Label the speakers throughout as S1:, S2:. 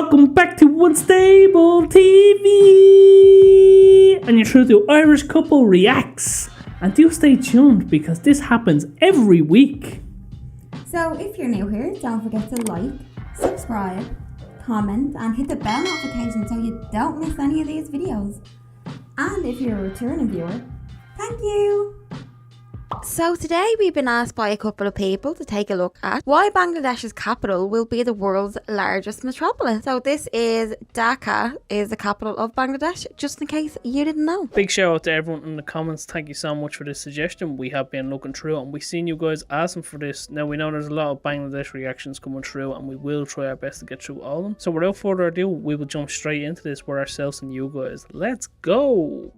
S1: Welcome back to Unstable TV! And you're through to Irish Couple Reacts. And do stay tuned because this happens every week.
S2: So if you're new here, don't forget to like, subscribe, comment and hit the bell notification so you don't miss any of these videos. And if you're a returning viewer, thank you! So today we've been asked by a couple of people to take a look at why Bangladesh's capital will be the world's largest metropolis. So this is Dhaka, is the capital of Bangladesh, just in case you didn't know.
S1: Big shout out to everyone in the comments. Thank you so much for this suggestion. We have been looking through it and we've seen you guys asking for this. Now we know there's a lot of Bangladesh reactions coming through and we will try our best to get through all of them. So without further ado, we will jump straight into this with ourselves and you guys. Let's go!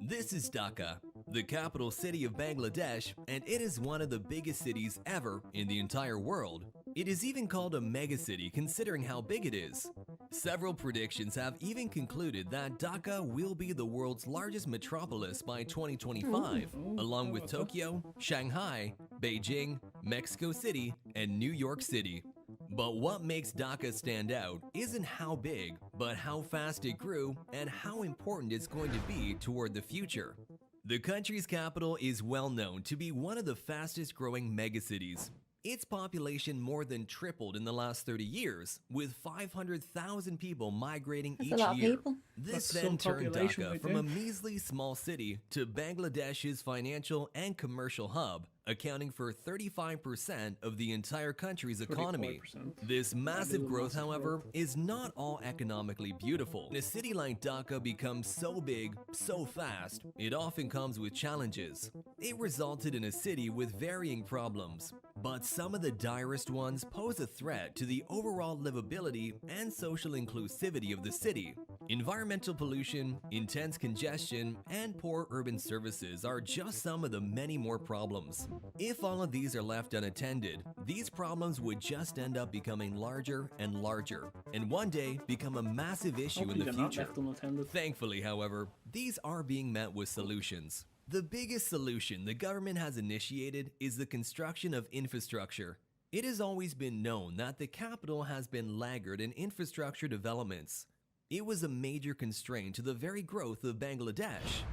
S3: This is Dhaka, the capital city of Bangladesh, and it is one of the biggest cities ever in the entire world. It is even called a megacity considering how big it is. Several predictions have even concluded that Dhaka will be the world's largest metropolis by 2025, along with Tokyo, Shanghai, Beijing, Mexico City, and New York City. But what makes Dhaka stand out isn't how big, but how fast it grew and how important it's going to be toward the future. The country's capital is well known to be one of the fastest growing megacities. Its population more than tripled in the last 30 years, with 500,000 people migrating each year. This then turned Dhaka from a measly small city to Bangladesh's financial and commercial hub, accounting for 35% of the entire country's economy. This massive growth, however, is not all economically beautiful. When a city like Dhaka becomes so big, so fast, it often comes with challenges. It resulted in a city with varying problems, but some of the direst ones pose a threat to the overall livability and social inclusivity of the city. Environmental pollution, intense congestion, and poor urban services are just some of the many more problems. If all of these are left unattended, these problems would just end up becoming larger and larger, and one day become a massive issue in the future. Thankfully, however, these are being met with solutions. The biggest solution the government has initiated is the construction of infrastructure. It has always been known that the capital has been laggard in infrastructure developments. It was a major constraint to the very growth of Bangladesh.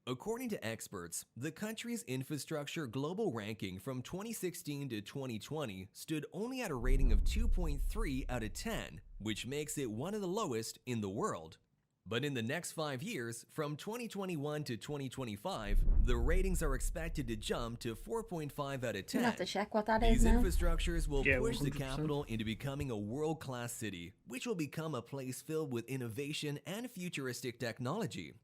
S3: According to experts, the country's infrastructure global ranking from 2016 to 2020 stood only at a rating of 2.3 out of 10, which makes it one of the lowest in the world. But in the next 5 years, from 2021 to 2025, the ratings are expected to jump to 4.5 out of 10.
S2: You'll have to check what that is
S3: now.
S2: These
S3: infrastructures will push
S1: 100%.
S3: the capital into becoming a world-class city, which will become a place filled with innovation and futuristic technology.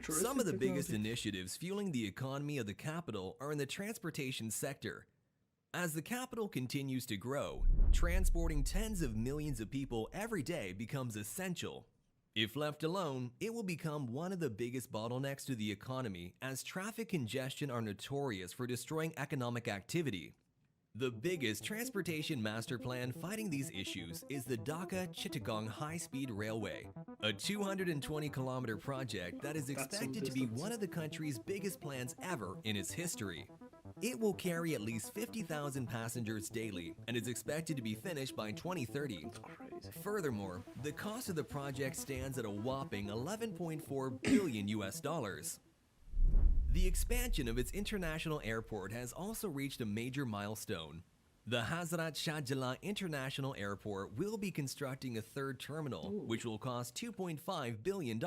S3: Some of the biggest initiatives fueling the economy of the capital are in the transportation sector. As the capital continues to grow, transporting tens of millions of people every day becomes essential. If left alone, it will become one of the biggest bottlenecks to the economy, as traffic congestion are notorious for destroying economic activity. The biggest transportation master plan fighting these issues is the Dhaka-Chittagong High-Speed Railway, a 220-kilometer project that is expected to be one of the country's biggest plans ever in its history. It will carry at least 50,000 passengers daily and is expected to be finished by 2030. Furthermore, the cost of the project stands at a whopping $11.4 billion US. The expansion of its international airport has also reached a major milestone. The Hazrat Shah Jalan International Airport will be constructing a third terminal, which will cost $2.5 billion.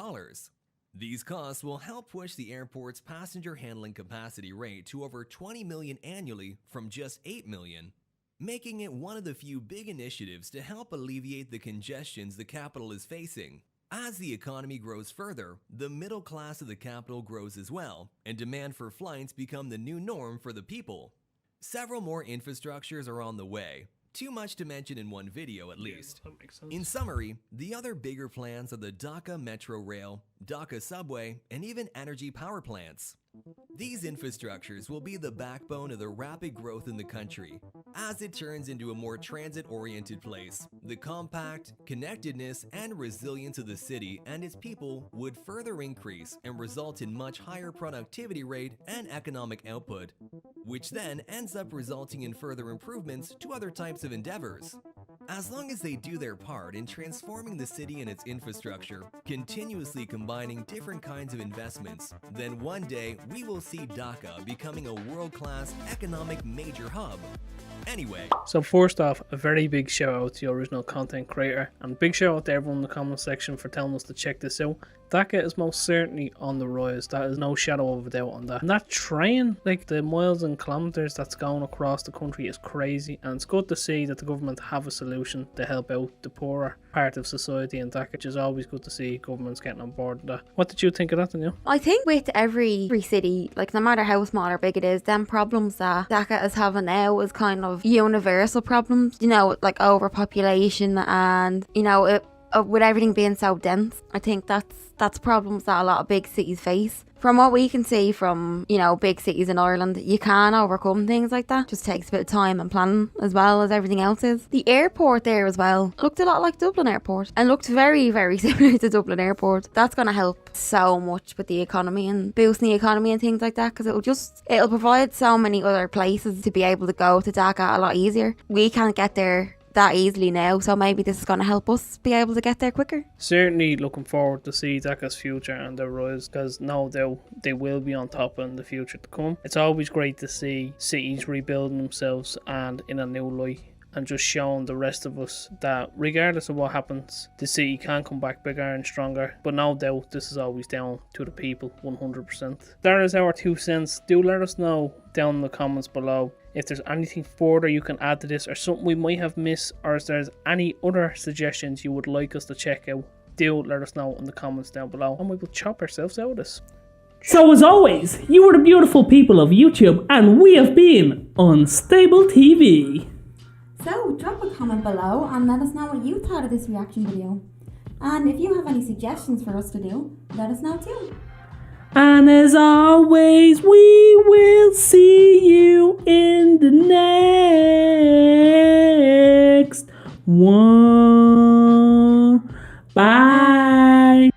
S3: These costs will help push the airport's passenger handling capacity rate to over 20 million annually from just 8 million, making it one of the few big initiatives to help alleviate the congestions the capital is facing. As the economy grows further, the middle class of the capital grows as well, and demand for flights become the new norm for the people. Several more infrastructures are on the way. Too much to mention in one video at least. In summary, the other bigger plans are the Dhaka Metro Rail, Dhaka Subway, and even energy power plants. These infrastructures will be the backbone of the rapid growth in the country. As it turns into a more transit-oriented place, the compact, connectedness, and resilience of the city and its people would further increase and result in much higher productivity rate and economic output, which then ends up resulting in further improvements to other types of endeavors. As long as they do their part in transforming the city and its infrastructure, continuously combining different kinds of investments, then one day we will see Dhaka becoming a world-class economic major hub. Anyway.
S1: So first off, a very big shout out to the original content creator, and big shout out to everyone in the comment section for telling us to check this out. Dhaka is most certainly on the rise. That is no shadow of a doubt on that. And that train, like the miles and kilometers that's going across the country, is crazy, and it's good to see that the government have a solution to help out the poorer part of society in Dhaka, which is always good to see governments getting on board with that. What did you think of that, Danielle?
S2: I think with every city, like no matter how small or big it is, them problems that Dhaka is having now is kind of universal problems, you know, like overpopulation and, you know, with everything being so dense. I think that's problems that a lot of big cities face. From what we can see from, you know, big cities in Ireland, you can overcome things like that. Just takes a bit of time and planning as well as everything else is. The airport there as well looked a lot like Dublin Airport and looked very, very similar to Dublin Airport. That's going to help so much with the economy and boosting the economy and things like that, because it'll provide so many other places to be able to go to Dhaka a lot easier. We can't get there that easily now, so maybe this is going to help us be able to get there quicker.
S1: Certainly looking forward to see Dhaka's future and their rise, because no doubt they will be on top in the future to come. It's always great to see cities rebuilding themselves and in a new light, and just showing the rest of us that regardless of what happens, the city can come back bigger and stronger. But no doubt this is always down to the people, 100%. That is our 2 cents. Do let us know down in the comments below if there's anything further you can add to this, or something we might have missed, or if there's any other suggestions you would like us to check out. Do let us know in the comments down below, and we will chop ourselves out of this.
S4: So as always, you are the beautiful people of YouTube, and we have been Unstable TV.
S2: So drop a comment below and let us know what you thought of this reaction video. And if you have any suggestions for us to do, let us know too.
S4: And as always, we will see you in the next one. Bye.